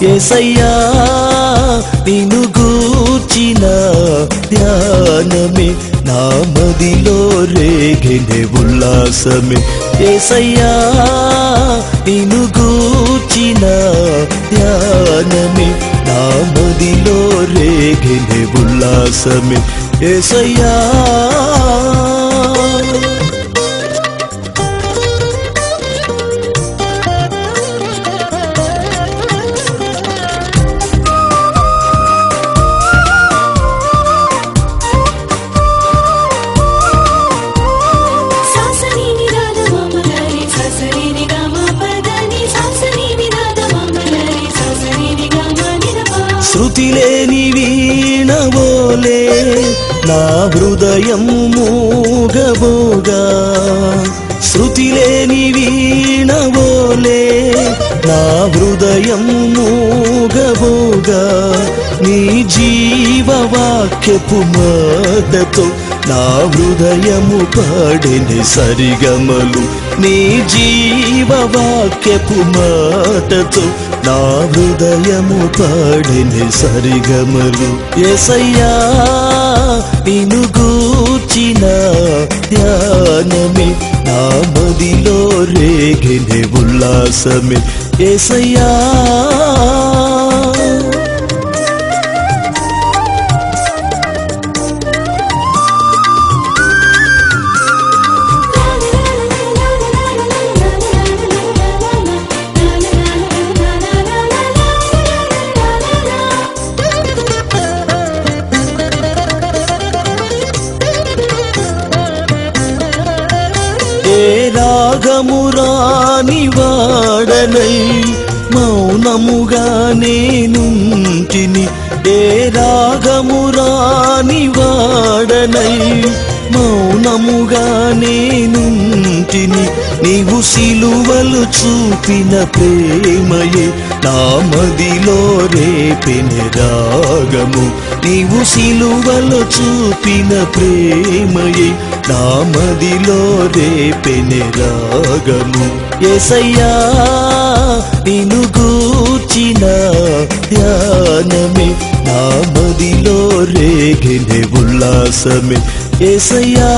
యేసయ్యా నిన్ను గూర్చిన ధ్యానమే నా మదిలో రేగెనే ఉల్లాసమే యేసయ్యా నిన్ను గూర్చిన ధ్యానమే నా మదిలో రేగెనే ఉల్లాసమే యేసయ్యా శృతి లేని వీణవోలే నా హృదయం మూగబోగా శృతి లేని వీణవోలే నా హృదయం మూగబోగా నీ జీవవాక్యపు మాటతో నా హృదయము పాడెని సరిగమలు నీ జీవవాక్యపు మాటతో నా హృదయము పాడెని సరిగమలు యేసయ్యా నిన్ను గూర్చిన ధ్యానమే నా మదిలో రేగెనే ఉల్లాసమే యేసయ్యా రాగము రాని వాడనై మౌనముగా నేనుంటిని ఏ రాగము రాని వాడనై మౌనముగా నేనుంటిని నీవు సిలువలు చూపిన ప్రేమయే నా మదిలో రేపెనె రాగము నీవు సిలువలు చూపిన ప్రేమయే నా మదిలో రేపెనె రాగము యేసయ్యా నిన్ను గూర్చిన ధ్యానమే నా మదిలో రేగెనే ఉల్లాసమే యేసయ్యా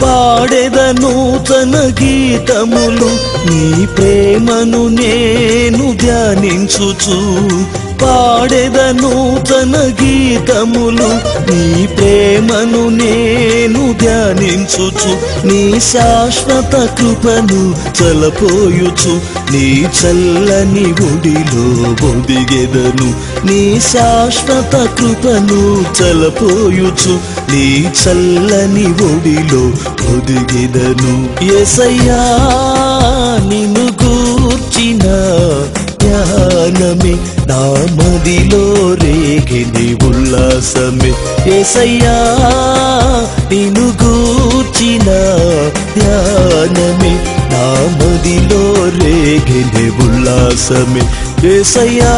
పాడెద నూతన గీతములు నీ ప్రేమను నేను ధ్యానించుచు పాడెద నూతన గీతములు నీ ప్రేమను నేను ధ్యానించుచు నీ శాశ్వత కృపను చలపోయుచు నీ చల్లని ఒడిలో ఒదిగెదను నీ శాశ్వత కృపను చలపోయుచు నీ చల్లని ఒడిలో ఒదిగెదను యేసయ్యా నిన్ను గూర్చిన ధ్యానమే నా మదిలో రేగెనే ఉల్లాసమే యేసయ్యా నిన్ను గూర్చిన ధ్యానమే నా మదిలో రేగెనే ఉల్లాసమే యేసయ్యా